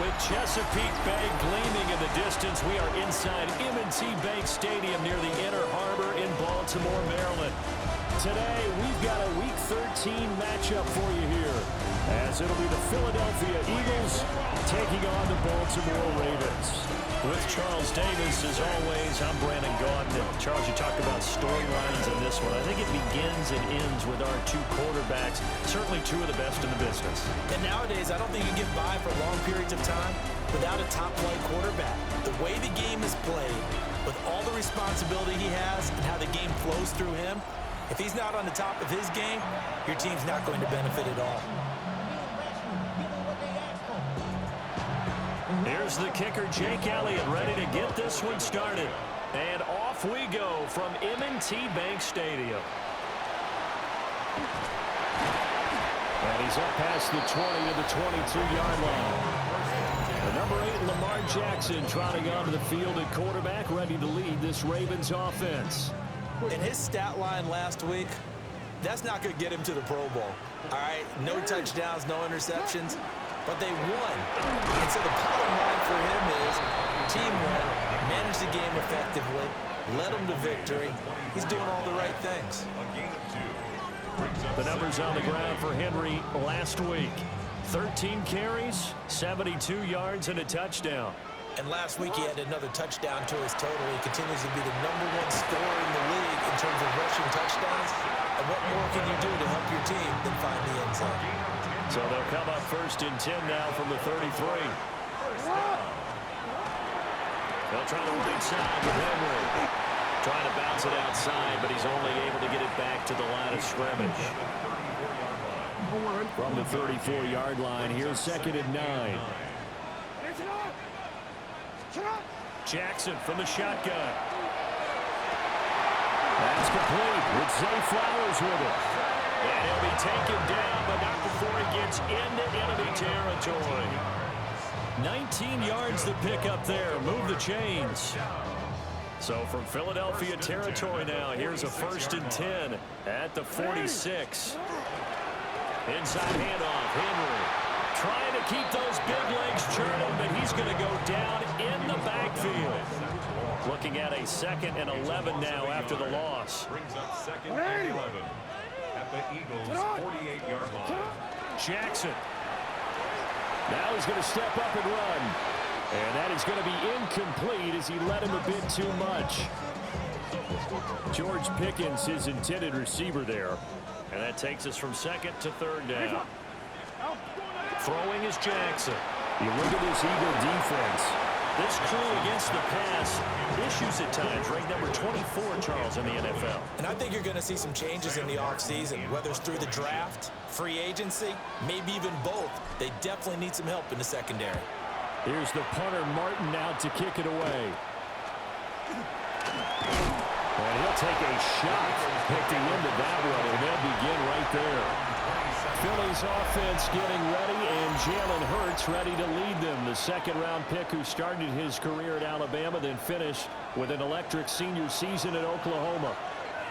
With Chesapeake Bay gleaming in the distance, we are inside M&T Bank Stadium near the Inner Harbor in Baltimore, Maryland. Today, we've got a Week 13 matchup for you here, as it'll be the Philadelphia Eagles taking on the Baltimore Ravens. With Charles Davis, as always, I'm Brandon Gaudin. Charles, you talked about storylines in this one. I think it begins and ends with our two quarterbacks, certainly two of the best in the business. And nowadays, I don't think you get by for long periods of time without a top-flight quarterback. The way the game is played, with all the responsibility he has and how the game flows through him, if he's not on the top of his game, your team's not going to benefit at all. Here's the kicker, Jake Elliott, ready to get this one started. And off we go from M&T Bank Stadium. And he's up past the 20 to the 22-yard line. The number 8, Lamar Jackson, trotting onto the field at quarterback, ready to lead this Ravens offense. In his stat line last week, that's not going to get him to the Pro Bowl. All right, no touchdowns, no interceptions, but they won. And so the bottom line for him is team win, managed the game effectively, led them to victory. He's doing all the right things. The numbers on the ground for Henry last week. 13 carries, 72 yards, and a touchdown. And last week he had another touchdown to his total. He continues to be the #1 scorer in the league in terms of rushing touchdowns. And what more can you do to help your team than find the end zone? So they'll come up 1st and 10 now from the 33. They'll try the right side with Henry. Trying to bounce it outside, but he's only able to get it back to the line of scrimmage. From the 34-yard line, here's 2nd and 9. Jackson from the shotgun. That's complete with Zay Flowers with it. And he'll be taken down, but not before he gets into enemy territory. 19 yards to pick up there. Move the chains. So from Philadelphia territory now, here's a 1st and 10 at the 46. Inside handoff, Henry. Trying to keep those big legs churning, but he's going to go down in the backfield. Looking at a 2nd and 11 now after the loss. Brings up 2nd and 11 at the Eagles' 48-yard line. Jackson. Now he's going to step up and run. And that is going to be incomplete as he led him a bit too much. George Pickens, his intended receiver there. And that takes us from 2nd to 3rd down. Throwing is Jackson. You look at this Eagle defense. This crew against the pass, issues at times, ranked number 24, Charles, in the NFL. And I think you're going to see some changes in the offseason, whether it's through the draft, free agency, maybe even both. They definitely need some help in the secondary. Here's the punter, Martin, out to kick it away. And he'll take a shot at the end of that one, and they'll begin right there. Philly's offense getting ready, and Jalen Hurts ready to lead them. The 2nd-round pick who started his career at Alabama, then finished with an electric senior season at Oklahoma.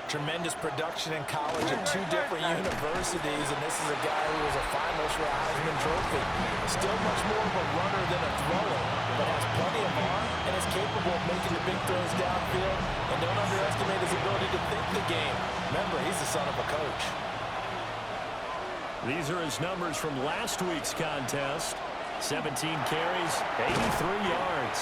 Tremendous production in college at 2 different universities, and this is a guy who was a finalist for a Heisman Trophy. Still much more of a runner than a thrower, but has plenty of arm and is capable of making the big throws downfield. And don't underestimate his ability to think the game. Remember, he's the son of a coach. These are his numbers from last week's contest. 17 carries, 83 yards.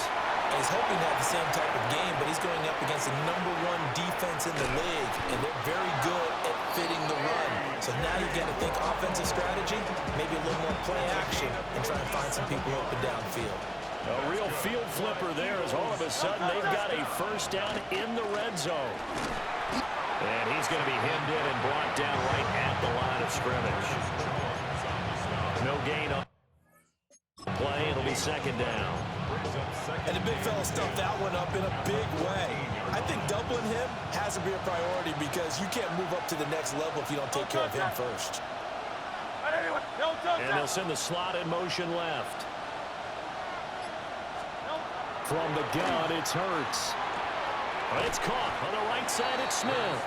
He's hoping to have the same type of game, but he's going up against the #1 defense in the league, and they're very good at fitting the run. So now you've got to think offensive strategy, maybe a little more play action, and try and find some people open downfield. A real field flipper there as all of a sudden they've got a 1st down in the red zone. And he's going to be hemmed in and brought down right at the line of scrimmage. No gain on play. It'll be 2nd down. And the big fella stuffed that one up in a big way. I think doubling him has to be a priority because you can't move up to the next level if you don't take care of him first. And they'll send the slot in motion left. From the gun, it's Hurts. But it's caught on the right side. It's Smith.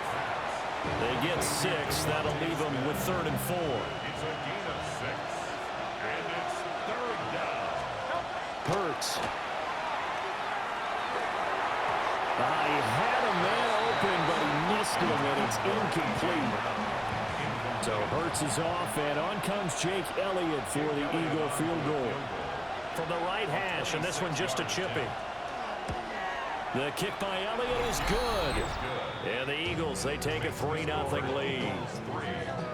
They get 6. That'll leave them with 3rd and 4. It's a gain of 6. And it's 3rd down. Hurts. He had a man open, but he missed him, and it's incomplete. So Hurts is off, and on comes Jake Elliott for the Eagle field goal. From the right hash, and this one just a chipping. The kick by Elliott is good. And the Eagles, they take a 3-0 lead.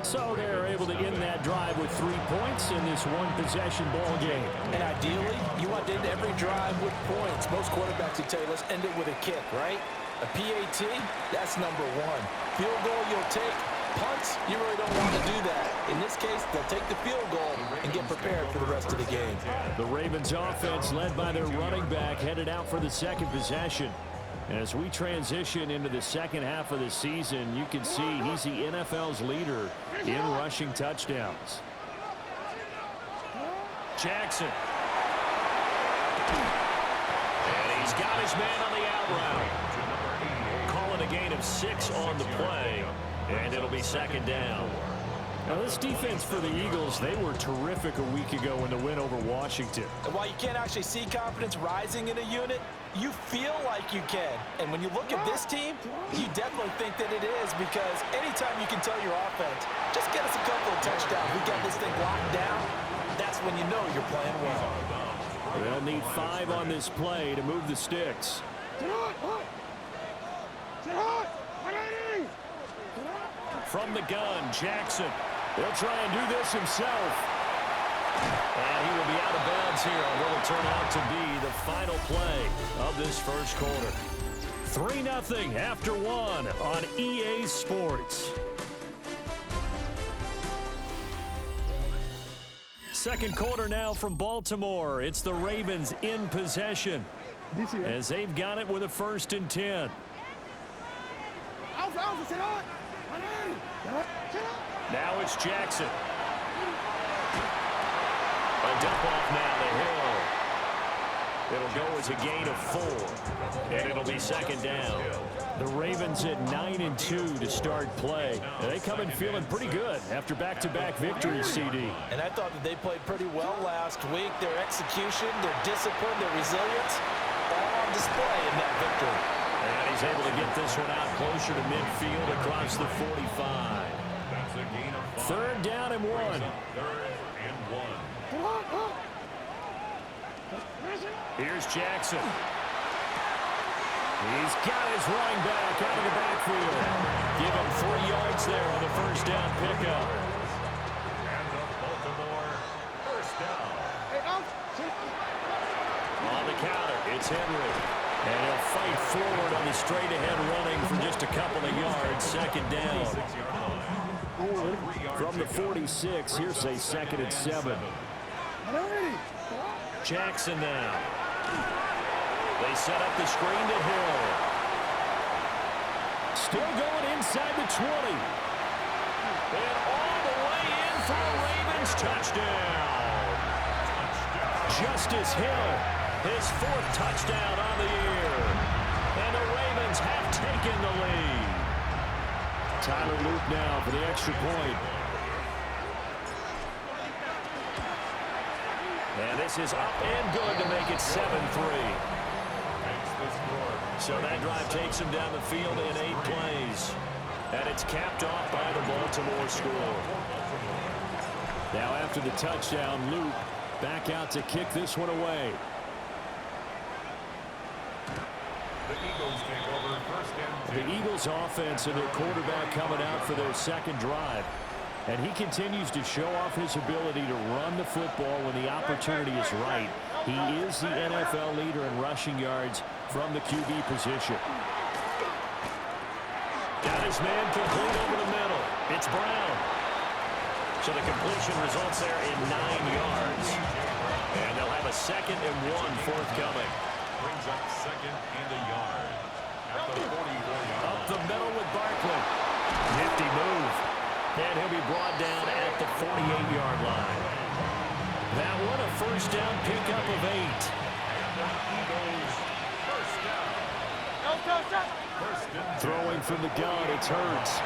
So they're able to end that drive with 3 points in this one-possession ball game. And ideally, you want to end every drive with points. Most quarterbacks would tell you, let's end it with a kick, right? A PAT, that's #1. Field goal you'll take. Punts, you really don't want to do that. In this case, they'll take the field goal and get prepared for the rest of the game. The Ravens offense, led by their running back, headed out for the 2nd possession. As we transition into the 2nd half of the season, you can see he's the NFL's leader in rushing touchdowns. Jackson. And he's got his man on the out route. Calling a gain of 6 on the play. And it'll be 2nd down. Now, this defense for the Eagles, they were terrific a week ago in the win over Washington. And while you can't actually see confidence rising in a unit, you feel like you can. And when you look at this team, you definitely think that it is, because anytime you can tell your offense, just get us a couple of touchdowns, we got this thing locked down, that's when you know you're playing well. They'll need 5 on this play to move the sticks. From the gun, Jackson. He'll try and do this himself. And he will be out of bounds here on what will turn out to be the final play of this first quarter. 3-0 after 1 on EA Sports. Second quarter now from Baltimore. It's the Ravens in possession as they've got it with a 1st and 10. Now it's Jackson. A dump off now to Hill. It'll go as a gain of 4, and it'll be 2nd down. The Ravens at 9-2 to start play. And they come in feeling pretty good after back-to-back victories, CD. And I thought that they played pretty well last week. Their execution, their discipline, their resilience, all on display in that victory. And he's able to get this one out closer to midfield across the 45. That's a gain of 5. 3rd down and 1. 3rd and 1. Here's Jackson. He's got his running back out of the backfield. Give him 3 yards there on the 1st down pickup. And the Baltimore 1st down. On the counter, it's Henry. And he'll fight forward on the straight-ahead running for just a couple of yards. 2nd down. 6-yard line. From the 46, here's a 2nd and 7. Jackson now. They set up the screen to Hill. Still going inside the 20. And all the way in for a Ravens touchdown. Justice Hill, his 4th touchdown on the year. And the Ravens have taken the lead. Tyler Luke now for the extra point. And this is up and good to make it 7-3. So that drive takes him down the field in 8 plays. And it's capped off by the Baltimore score. Now after the touchdown, Luke back out to kick this one away. The Eagles take over 1st and 10. The Eagles offense and their quarterback coming out for their 2nd drive. And he continues to show off his ability to run the football when the opportunity is right. He is the NFL leader in rushing yards from the QB position. Got his man complete over the middle. It's Brown. So the completion results there in 9 yards. And they'll have a 2nd and 1 forthcoming. Brings up 2nd and a yard. At the 44-yard. Up the middle with Barkley. Nifty move. And he'll be brought down at the 48-yard line. That one a 1st down pickup of 8. Eagles 1st down. Throwing from the gun, it's Hurts.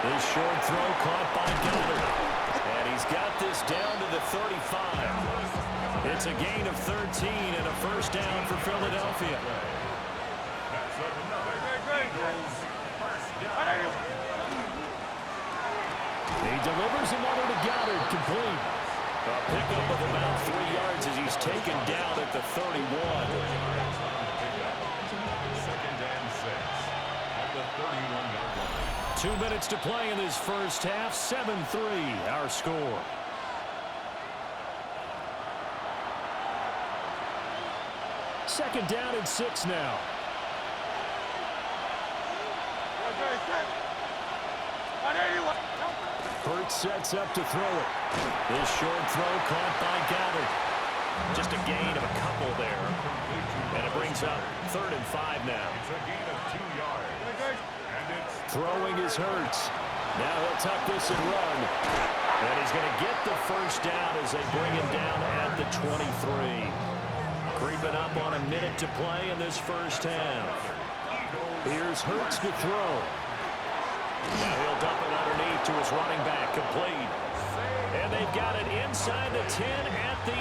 This short throw caught by Goddard. And he's got this down to the 35. It's a gain of 13 and a 1st down for Philadelphia. That's another Eagles 1st down. He delivers another to Goddard, complete. A pickup of about 3 yards as he's taken down at the 31. 2nd and 6 at the 31-yard line. 2 minutes to play in this first half. 7-3 our score. Second down and 6 now. Hurts sets up to throw it. This short throw caught by Goddard. Just a gain of a couple there. And it brings up 3rd and 5 now. It's a gain of 2 yards. And it's Throwing is Hurts. Now he'll tuck this and run. And he's going to get the 1st down as they bring him down at the 23. Creeping up on a minute to play in this first half. Here's Hurts to throw. Now he'll dump it underneath to his running back, complete. And they've got it inside the 10 at the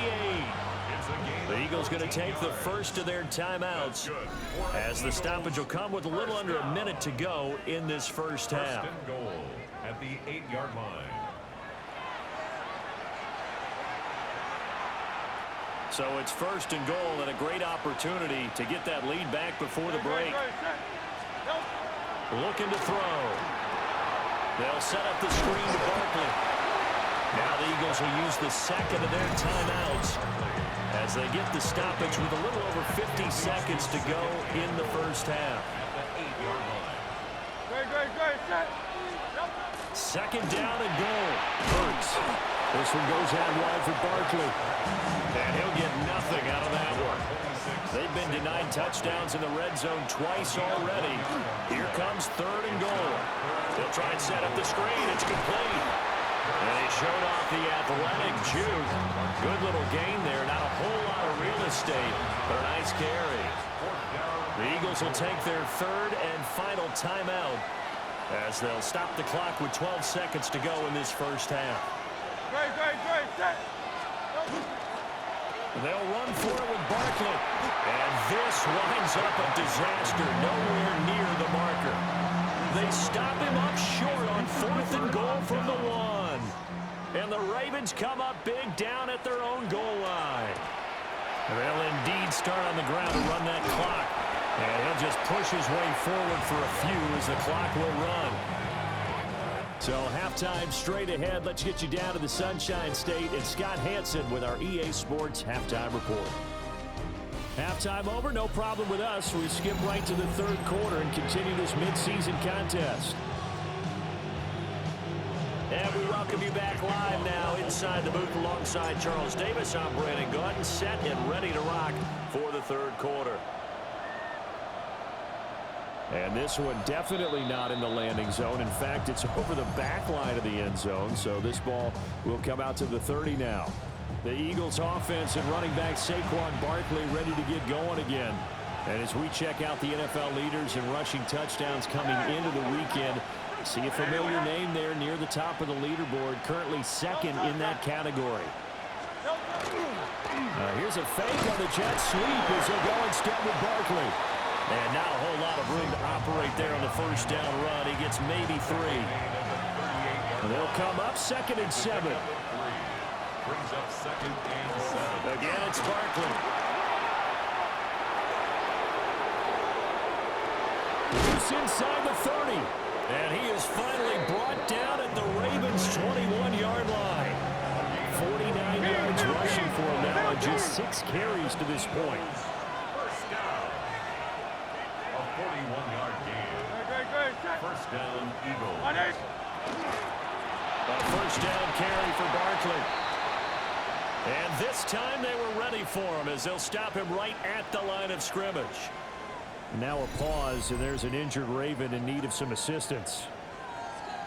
8. The Eagles going to take the first of their timeouts as the stoppage will come with a little under a minute to go in this first half. 1st and goal at the 8-yard line. So it's 1st and goal and a great opportunity to get that lead back before the break. Looking to throw. They'll set up the screen to Barkley. Now the Eagles will use the second of their timeouts as they get the stoppage with a little over 50 seconds to go in the first half. Second down and goal. Hurts. This one goes out wide for Barkley. And he'll get nothing out of that one. They've been denied touchdowns in the red zone twice already. Here comes third and goal. They'll try and set up the screen. It's complete. And he showed off the athletic juke. Good little gain there. Not a whole lot of real estate, but a nice carry. The Eagles will take their third and final timeout as they'll stop the clock with 12 seconds to go in this first half. They'll run for it with Barkley. And this winds up a disaster. Nowhere near the marker. They stop him up short on fourth and goal from the one. And the Ravens come up big down at their own goal line. They'll indeed start on the ground to run that clock. And he'll just push his way forward for a few as the clock will run. So halftime straight ahead. Let's get you down to the Sunshine State and Scott Hansen with our EA Sports Halftime Report. Halftime over, no problem with us. We skip right to the third quarter and continue this midseason contest. And we welcome you back live now inside the booth alongside Charles Davis. I'm Brandon Gordon, set and ready to rock for the third quarter. And this one definitely not in the landing zone. In fact, it's over the back line of the end zone. So this ball will come out to the 30 now. The Eagles offense and running back Saquon Barkley ready to get going again. And as we check out the NFL leaders in rushing touchdowns coming into the weekend, see a familiar name there near the top of the leaderboard, currently second in that category. Here's a fake on the jet sweep as they'll go instead with Barkley. And not a whole lot of room to operate there on the first down run. He gets maybe 3. And they'll come up second and 7. Brings up second and 7. Again, it's Barkley. Loose inside the 30. And he is finally brought down at the Ravens' 21-yard line. 49 yards rushing for him now on just 6 carries to this point. First down. A 41-yard gain. First down, Eagles. A first down carry for Barkley. And this time they were ready for him as they'll stop him right at the line of scrimmage. Now a pause, and there's an injured Raven in need of some assistance.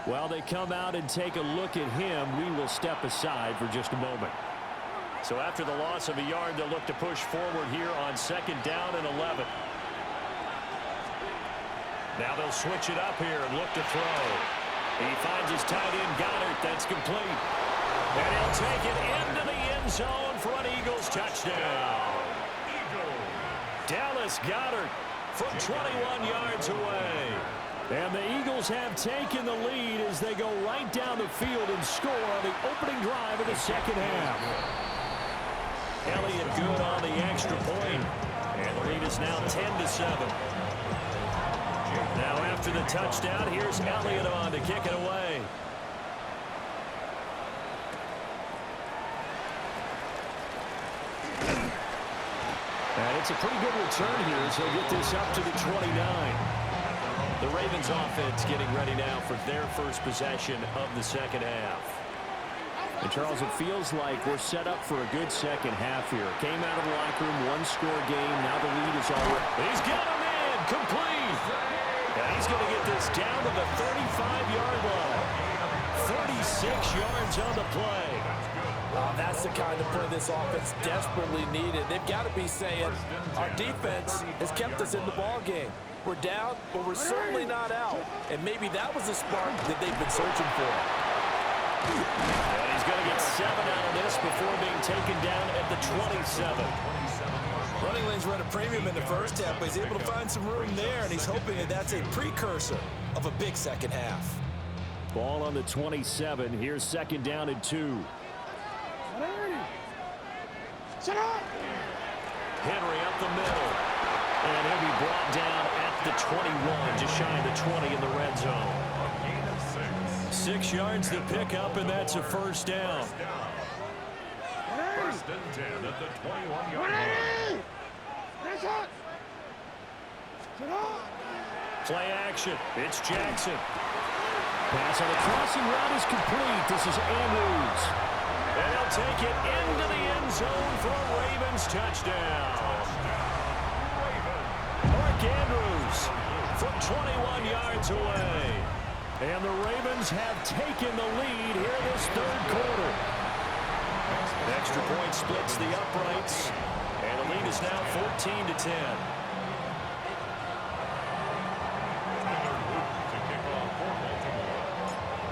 While they come out and take a look at him, we will step aside for just a moment. So after the loss of a yard, they'll look to push forward here on second down and 11. Now they'll switch it up here and look to throw. He finds his tight end, Goddard. That's complete. And he'll take it into the end zone for an Eagles touchdown. Dallas Goedert from 21 yards away. And the Eagles have taken the lead as they go right down the field and score on the opening drive of the second half. Elliott good on the extra point. And the lead is now 10-7. Now after the touchdown, here's Elliott on to kick it away. And it's a pretty good return here as he'll get this up to the 29. The Ravens offense getting ready now for their first possession of the second half. And Charles, it feels like we're set up for a good second half here. Came out of the locker room, one-score game. Now the lead is already. He's got him in, complete. And he's going to get this down to the 35-yard line. 36 yards on the play. That's the kind of play this offense desperately needed. They've got to be saying, our defense has kept us in the ball game. We're down, but we're certainly not out. And maybe that was the spark that they've been searching for. And he's going to get 7 out of this before being taken down at the 27. Running lanes run a premium in the first half, but he's able to find some room there, and he's hoping that that's a precursor of a big second half. Ball on the 27. Here's second down and 2. Henry up the middle. And he'll be brought down at the 21, just shy of the 20 in the red zone. A gain of 6. 6 yards to pick up, and that's a first down. First and 10 at the 21-yard line. Play action. It's Jackson. Pass on the crossing route is complete. This is Andrews. And he'll take it into the end zone for a Ravens touchdown. Mark Andrews from 21 yards away. And the Ravens have taken the lead here this third quarter. Extra point splits the uprights. And the lead is now 14-10.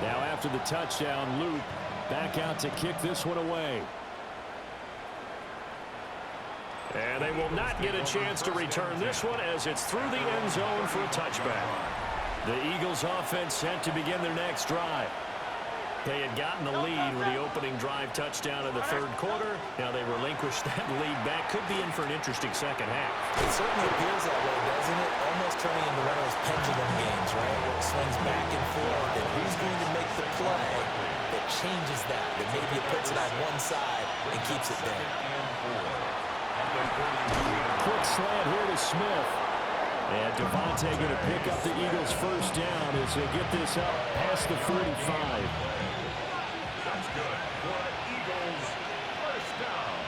Now after the touchdown, Loop back out to kick this one away. And they will not get a chance to return this one as it's through the end zone for a touchback. The Eagles offense set to begin their next drive. They had gotten the lead with the opening drive touchdown in the third quarter. Now they relinquished that lead back. Could be in for an interesting second half. It certainly appears that way, doesn't it? Almost turning into one of those pendulum games, right? Where it swings back and forth, and who's going to make the play that changes that maybe it puts it on one side and keeps it there. Quick slant here to Smith. And Devontae going to pick up the Eagles' first down as they get this up past the 45. That's good for the Eagles. First down.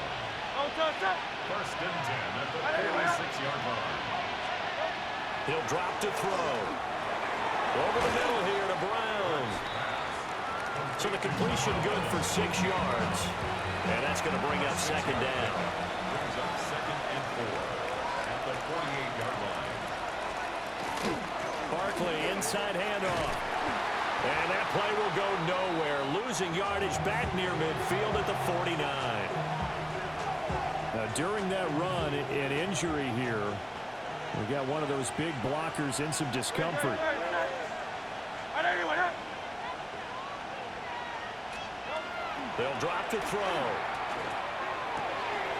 First and 10 at the 46-yard line. He'll drop to throw. Over the middle here to Brown. So the completion good for 6 yards. And that's going to bring up second down. Brings up second and 4 at the 48-yard line. Barkley inside handoff. And that play will go nowhere. Losing yardage back near midfield at the 49. Now, during that run, an injury here. We got one of those big blockers in some discomfort. They'll drop the throw.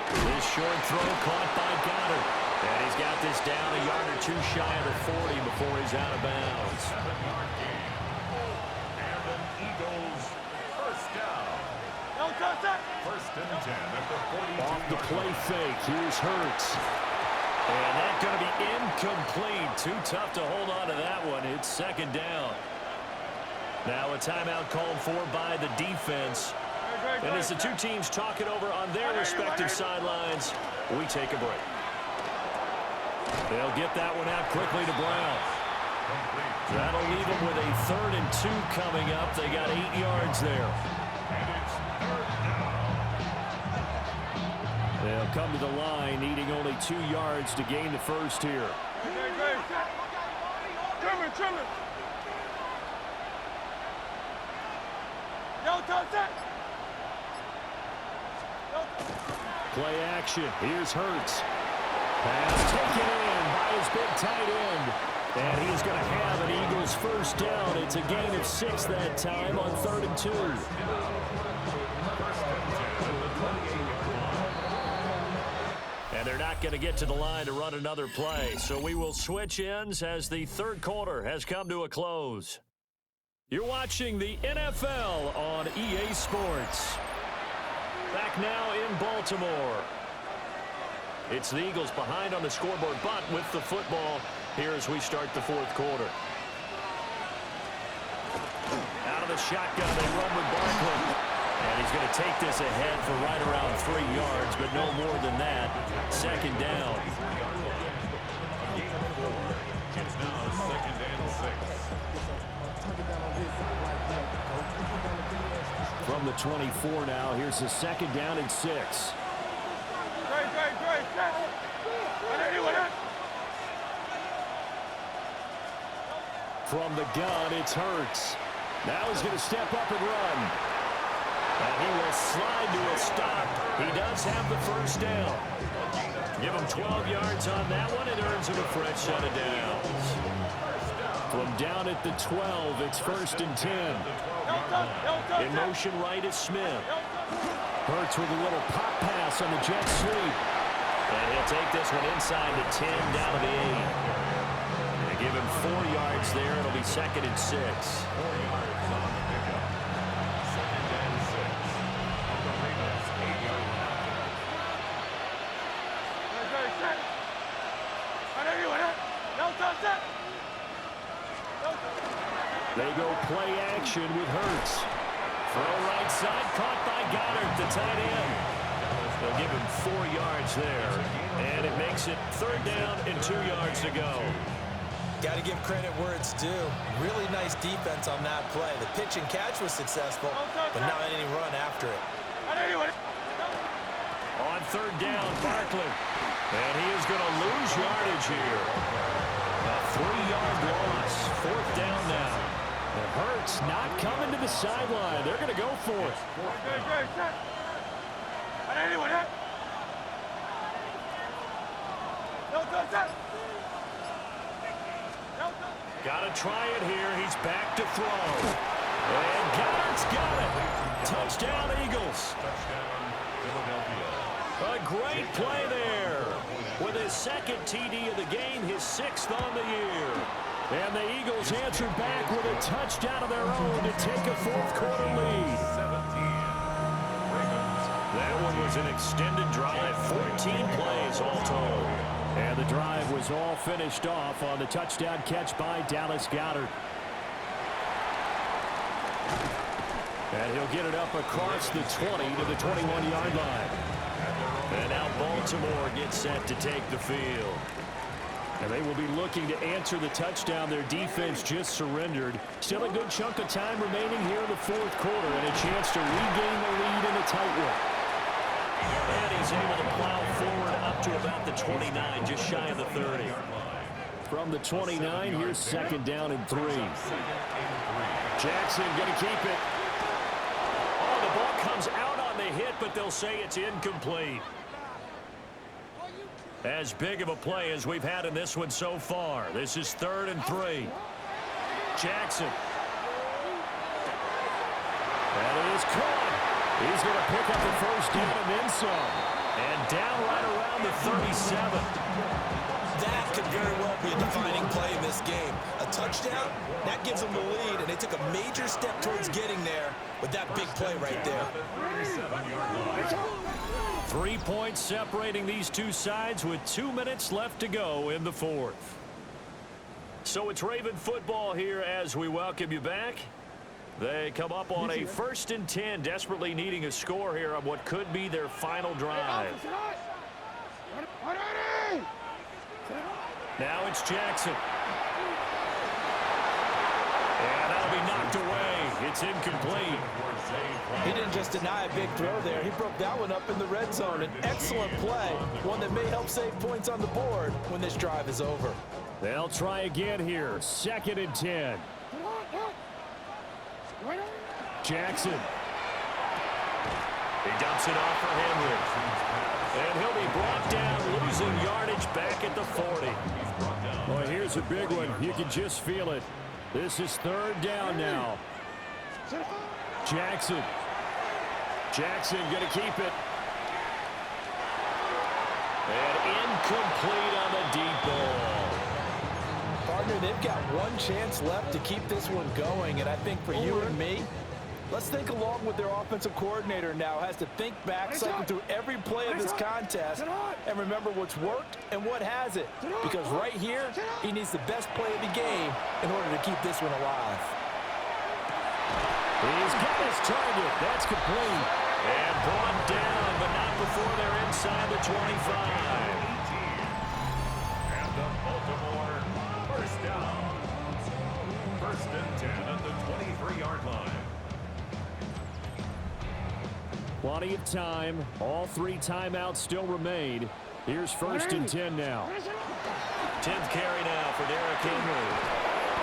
This short throw caught by Goddard. And he's got this down a yard or two shy of the 40 before he's out of bounds. 7-yard gain. And an Eagles first down. First and 10 at the 42-yard line. Off the play fake. Here's Hurts. And that's going to be incomplete. Too tough to hold on to that one. It's second down. Now a timeout called for by the defense. And as the two teams talk it over on their respective sidelines, we take a break. They'll get that one out quickly to Brown. That'll leave them with a 3rd and 2 coming up. They got 8 yards there. And it's third down. They'll come to the line, needing only 2 yards to gain the first here. Play action. Here's Hurts. Pass taken in by his big tight end. And he's going to have an Eagles first down. It's a gain of 6 that time on 3rd and 2. And they're not going to get to the line to run another play. So we will switch ends as the third quarter has come to a close. You're watching the NFL on EA Sports. Back now in Baltimore. It's the Eagles behind on the scoreboard, but with the football here as we start the fourth quarter. Out of the shotgun, they run with Barkley. And he's going to take this ahead for right around 3 yards, but no more than that. Second down. It's now second and 6. From the 24 now, here's the second down and 6. From the gun, it's Hurts. Now he's going to step up and run. And he will slide to a stop. He does have the first down. Give him 12 yards on that one. It earns him a fresh set of downs. From down at the 12, it's first and 10. In motion right is Smith. Hurts with a little pop pass on the jet sweep. And he'll take this one inside the 10, down to the 8. They give him 4 yards there. It'll be 2nd and 6. 4 yards on the pickup. 2nd and 6. On the Ravens' 8-yard line. They go play action with Hurts. Throw right side, caught by Goddard, the tight end. They'll give him 4 yards there, and it makes it 3rd down and 2 yards to go. Got to give credit where it's due. Really nice defense on that play. The pitch and catch was successful, but not any run after it. On 3rd down, Barkley. And he is going to lose yardage here. A 3-yard loss. 4th down now. And Hurts not coming to the sideline. They're going to go for it. Got to try it here. He's back to throw. And Goddard's got it. Touchdown, Eagles. Touchdown, Philadelphia. A great play there. With his 2nd TD of the game, his 6th on the year. And the Eagles answered back with a touchdown of their own to take a 4th quarter lead. 17. Ravens. That one was an extended drive, 14 plays all told. And the drive was all finished off on the touchdown catch by Dallas Goedert. And he'll get it up across the 20 to the 21-yard line. And now Baltimore gets set to take the field. And they will be looking to answer the touchdown their defense just surrendered. Still a good chunk of time remaining here in the 4th quarter and a chance to regain the lead in a tight one. And he's able to plow forward up to about the 29, just shy of the 30. From the 29, here's 2nd down and 3. Jackson going to keep it. Oh, the ball comes out on the hit, but they'll say it's incomplete. As big of a play as we've had in this one so far. This is 3rd and 3. Jackson. That is caught. He's going to pick up the 1st down and then some. And down right around the 37. That could very well be a defining play in this game. A touchdown, that gives them the lead, and they took a major step towards getting there with that big play right there. 37-yard line. 3 points separating these two sides with 2 minutes left to go in the 4th. So it's Raven football here as we welcome you back. They come up on a 1st and 10, desperately needing a score here on what could be their final drive. Now it's Jackson. And that'll be knocked away. It's incomplete. He didn't just deny a big throw there. He broke that one up in the red zone. An excellent play, one that may help save points on the board when this drive is over. They'll try again here. 2nd and 10. Jackson. He dumps it off for Henry. And he'll be brought down, losing yardage back at the 40. Well, here's a big one. You can just feel it. This is 3rd down now. Jackson. Jackson going to keep it. And incomplete on the deep ball. Partner, they've got one chance left to keep this one going, and I think for you and me, let's think along with their offensive coordinator now. Has to think back, cycle through every play of this contest, and remember what's worked and what hasn't. Because right here, he needs the best play of the game in order to keep this one alive. He's got his target. That's complete. And brought down, but not before they're inside the 25. And the Baltimore 1st down. 1st and 10 at the 23-yard line. Plenty of time. All 3 timeouts still remain. Here's 1st and 10 now. 10th carry now for Derrick Henry.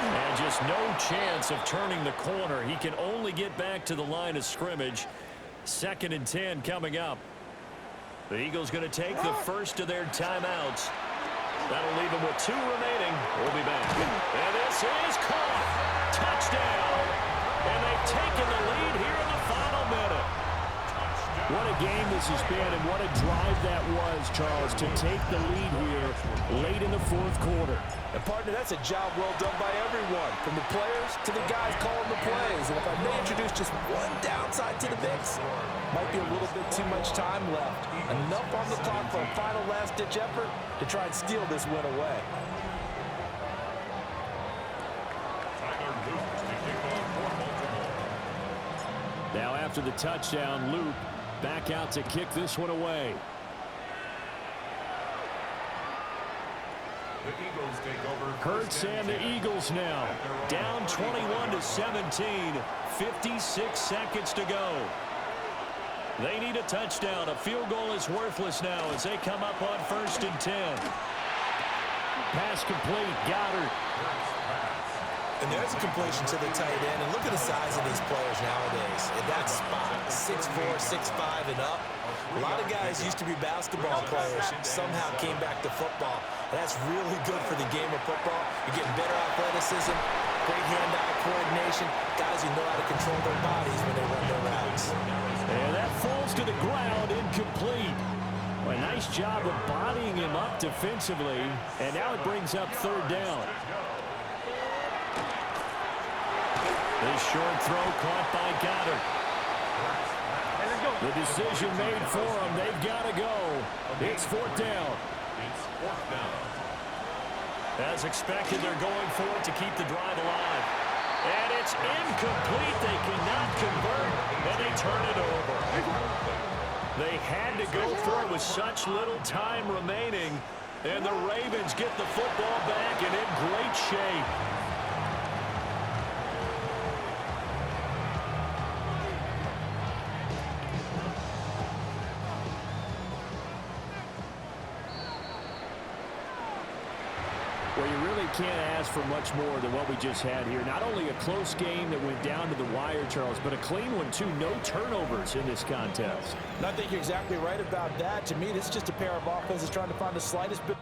And just no chance of turning the corner. He can only get back to the line of scrimmage. 2nd and 10 coming up. The Eagles going to take the first of their timeouts. That'll leave them with 2 remaining. We'll be back. And this is caught. Touchdown. And they've taken the lead here in the final minute. What a game this has been, and what a drive that was, Charles, to take the lead here late in the fourth quarter. And, partner, that's a job well done by everyone, from the players to the guys calling the plays. And if I may introduce just one downside to the mix, might be a little bit too much time left. Enough on the clock for a final last-ditch effort to try and steal this win away. Now after the touchdown, Luke back out to kick this one away. The Eagles take over. Hurts and the Eagles now. Down 21-17. 56 seconds to go. They need a touchdown. A field goal is worthless now as they come up on 1st and 10. Pass complete. Goddard. And there's a completion to the tight end. And look at the size of these players nowadays. In that spot, 6'4", 6'5", and up. A lot of guys used to be basketball players, somehow came back to football. And that's really good for the game of football. You're getting better athleticism, great hand-eye coordination, guys who know how to control their bodies when they run their routes. And that falls to the ground, incomplete. Well, a nice job of bodying him up defensively. And now it brings up 3rd down. This short throw caught by Goddard. The decision made for them. They've got to go. It's 4th down. It's 4th down. As expected, they're going for it to keep the drive alive. And it's incomplete. They cannot convert, and they turn it over. They had to go for it with such little time remaining, and the Ravens get the football back and in great shape. Well, you really can't ask for much more than what we just had here. Not only a close game that went down to the wire, Charles, but a clean one, too. No turnovers in this contest. And I think you're exactly right about that. To me, this is just a pair of offenses trying to find the slightest bit